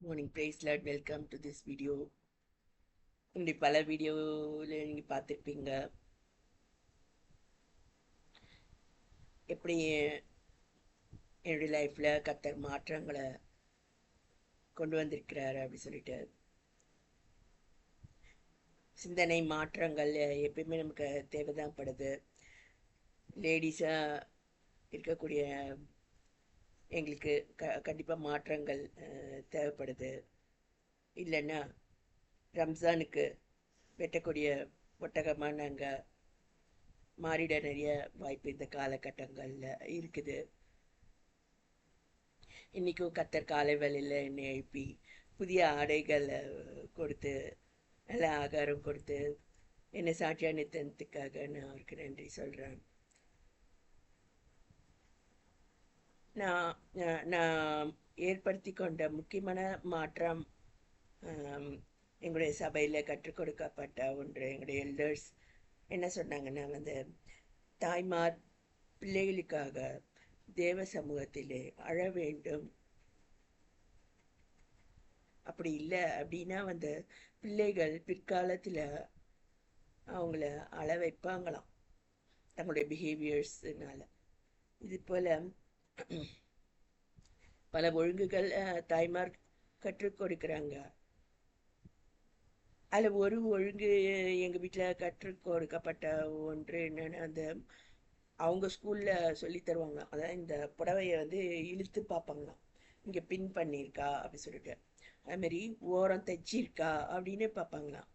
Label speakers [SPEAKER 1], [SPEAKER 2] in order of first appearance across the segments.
[SPEAKER 1] Morning, praise Lord. Welcome to this video. இப்படி பல வீடியோவில் நீங்கள் பார்த்துருப்பீங்க. எப்படி என்னுடைய லைஃப்பில் கர்த்தர் மாற்றங்களை கொண்டு வந்திருக்கிறாரு அப்படி சொல்லிட்டு. சிந்தனை மாற்றங்கள் எப்பயுமே நமக்கு தேவைதான்ப்படுது. லேடிஸாக இருக்கக்கூடிய எங்களுக்கு கண்டிப்பாக மாற்றங்கள் தேவைப்படுது. இல்லைன்னா ரம்ஜானுக்கு வெட்டக்கூடிய ஒட்டகமாக நாங்கள் மாறிட நிறைய வாய்ப்பு இந்த காலகட்டங்களில் இருக்குது. இன்றைக்கும் கர்த்தர் காலை வேளையில் என்னை எழுப்பி புதிய ஆடைகளை கொடுத்து நல்ல ஆகாரம் கொடுத்து என்னை சாட்சியாக நிறுத்தினதுக்காக நான் அவருக்கு நன்றி சொல்கிறேன். நான் ஏற்படுத்தி கொண்ட முக்கியமான மாற்றம் எங்களுடைய சபையில் கற்றுக் கொடுக்கப்பட்ட ஒன்று. எங்களுடைய எல்டர்ஸ் என்ன சொன்னாங்கன்னா, தாய்மார் பிள்ளைகளுக்காக தேவ சமூகத்திலே அழ வேண்டும். அப்படி இல்லை அப்படின்னா பிள்ளைகள் பிற்காலத்தில் அவங்கள அழ வைப்பாங்களாம் தங்களுடைய பிஹேவியர்ஸ்னால. இது போல் பல ஒழுங்குகள் தாய்மார் கற்றுக் கொடுக்குறாங்க. அதில் ஒரு ஒழுங்கு எங்கள் வீட்டில் கற்றுக் கொடுக்கப்பட்ட ஒன்று என்னென்னா, அவங்க ஸ்கூலில் சொல்லி தருவாங்க. அதான் இந்த புடவையை இழுத்து பார்ப்பாங்களாம், இங்கே பின் பண்ணியிருக்கா அப்படி சொல்லிட்டு. அதுமாரி ஓரம் தைச்சிருக்கா அப்படின்னு பார்ப்பாங்களாம்.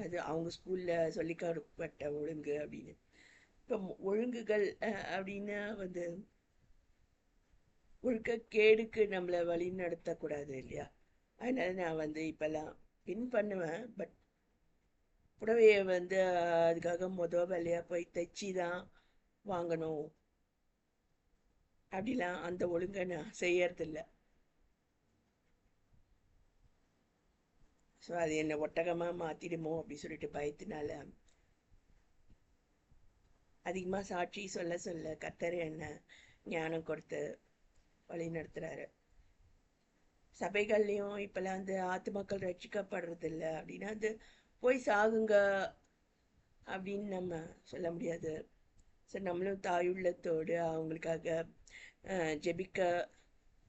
[SPEAKER 1] அது அவங்க ஸ்கூலில் சொல்லி கொடுக்கப்பட்ட ஒழுங்கு அப்படின்னு. இப்போ ஒழுங்குகள் அப்படின்னா ஒழுக்கக்கேடுக்கு நம்மளை வழி நடத்தக்கூடாது இல்லையா? அதனால நான் இப்போல்லாம் பின் பண்ணுவேன். பட் புடவையை அதுக்காக வேலையாக போய் தைச்சி தான் வாங்கணும் அப்படிலாம் அந்த ஒழுங்கை நான் செய்யறதில்ல. ஸோ அது என்னை ஒட்டகமாக மாற்றிடுமோ அப்படி சொல்லிட்டு பயத்தினால அதிகமாக சாட்சி சொல்ல சொல்ல கர்த்தர் என்ன ஞானம் கொடுத்து வழி நடத்துகிறாரு. சபைகள்லையும் இப்போல்லாம் ஆத்துமக்கள் ரட்சிக்கப்படுறதில்ல அப்படின்னா போய் சாகுங்க அப்படின்னு நம்ம சொல்ல முடியாது. ஸோ நம்மளும் தாயுள்ளத்தோடு அவங்களுக்காக ஜெபிக்க,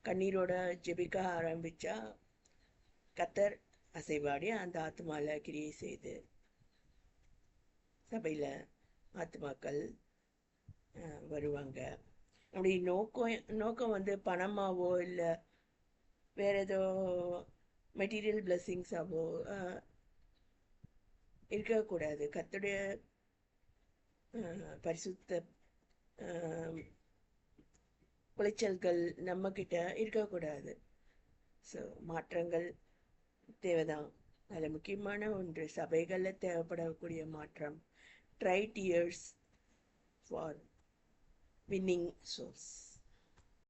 [SPEAKER 1] கண்ணீரோட ஜெபிக்க ஆரம்பித்தா கர்த்தர் அசைவாடி அந்த ஆத்மாவில் கிரியை செய்து சபையில் ஆத்மாக்கள் வருவாங்க. அப்படி நோக்கம் பணமாவோ இல்லை வேற ஏதோ மெட்டீரியல் பிளெஸ்ஸிங்ஸாவோ இருக்கக்கூடாது. கர்த்தருடைய பரிசுத்த உளைச்சல்கள் நம்மக்கிட்ட இருக்கக்கூடாது. ஸோ மாற்றங்கள் தேவைதான். அதில் முக்கியமான ஒன்று சபைகளில் தேவைப்படக்கூடிய மாற்றம். Try tears for winning souls.